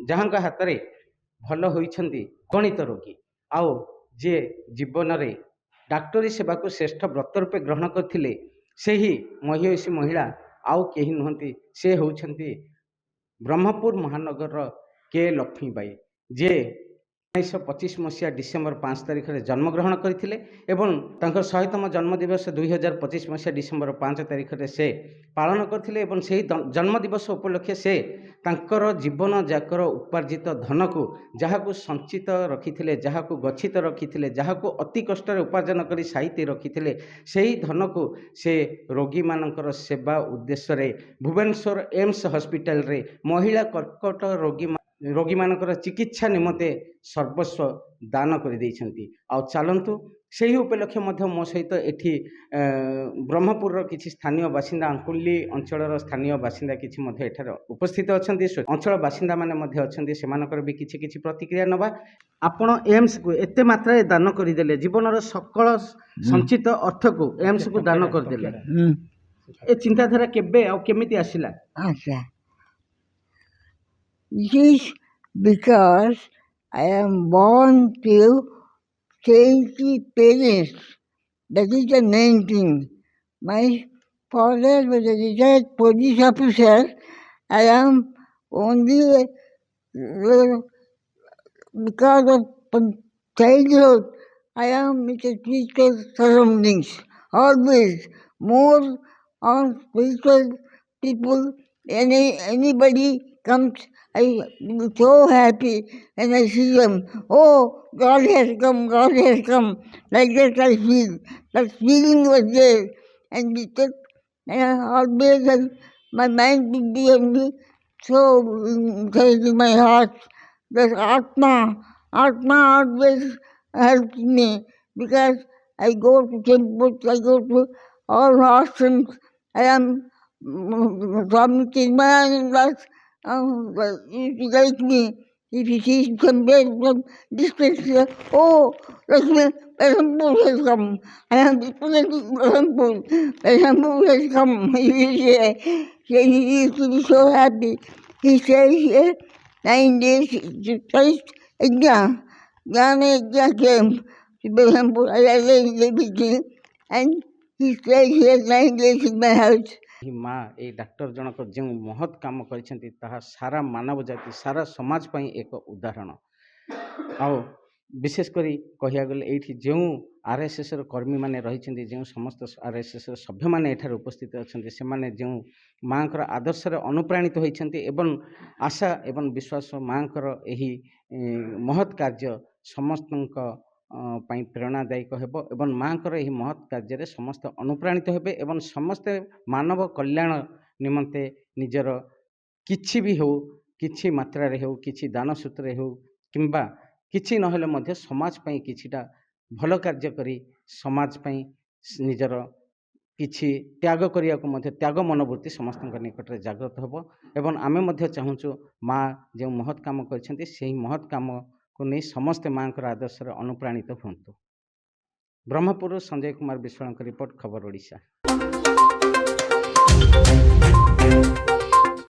जहाँ हाथ में भल होइछंती गणित रोगी आओ जे जीवन में डाक्टरी सेवा को श्रेष्ठ व्रत रूपे ग्रहण करथिले सेही महिषी महिला आउ केही नुहंती से होउछंती ब्रह्मपुर महानगर के लक्ष्मीबाई जे 1925 मसीहा डिसेम्बर 5 तारिख में जन्मग्रहण करते एवं 100तम जन्मदिवस 2025 मसीहा डिसेम्बर 5 तारिख में से पालन करते से जन्मदिवस उपलक्षे से तांकर जीवन जाकर उपार्जित धन को जहाँ को संचित रखी जहाँ को गच्छित रखी जहाँ को अति कष्ट उपार्जन कर साइती रखी से धन को से रोगी मानकर सेवा उद्देश्य भुवनेश्वर एम्स हॉस्पिटल रे महिला कर्कट रोगी मानकर चिकित्सा निमंते सर्वस्व दान कर देइछंती। आ चलतु से उपलक्षे मो सहित एठी ब्रह्मपुर किसी स्थानीय बासिंदा अंकुली अंचल स्थानीय बासिंदा किसी एठार उपस्थित अच्छा अंचल बासिंदा माने अच्छा से भी किसी किसी प्रतिक्रिया नवा आपण एम्स को एते मात्रा दान करदेले जीवन सकल संचित अर्थ को एम्स को दान करदेले ए चिंताधारा केबे आ केमिति आसिला? अच्छा, this because I am born to change the parents. That is the main thing. My father was a retired police officer. I am only because of childhood. I am with the spiritual surroundings. Always more on spiritual people. Anybody comes, I am so happy when I see them. Oh, God has come, God has come. Like that I feel. That feeling was there. And because always my mind would be on me, so inside in my heart, that Atma always helps me. Because I go to temples, I go to all ashrams. I am Swami Chinmayananda. If you like me, if you see some distance, oh, Pesampur has come. I am representing Pesampur. Pesampur has come. He used to be so happy. He stays here 9 days to Christ Ajna. Jnana Ajna came to Pesampur. I lived and he stays here 9 days in my house. माँ ए doctor जनक जो महत् काम करिसेंती ताहा सारा मानव जाति सारा समाज पई एक उदाहरण आ विशेष करी कहिया गले एठी जो आरएसएस र कर्मी माने रहिसेंती जो समस्त आरएसएस र सभ्य माने एठार उपस्थित अछंती से माने जो माँ कर आदर्श रे अनुप्राणित होइसेंती एवं आशा एवं विश्वास माँ कर एही महत् कार्य समस्तक पाई प्रेरणादायक हेबो एवं माँ कर एही महत् कार्य समस्त अनुप्राणित हेबे एवं समस्त मानव कल्याण निमंते निजर किछि भी हो किछि मात्रा रे हो किछि दान सूत्र हो किंबा किछि नहले मध्य समाज पई किछिटा भल कार्य करी समाज पई निजर किछि त्याग करिया को मध्य त्याग मनोवृत्ति समस्त निकट रे जागृत हेबो एवं आमे मध्य चाहूछु माँ जो महत् काम करछंती सेही महत् काम को नहीं समस्त माँ को आदर्श अनुप्राणित हूँ। ब्रह्मपुर संजय कुमार विश्वाल रिपोर्ट खबर ओडिशा।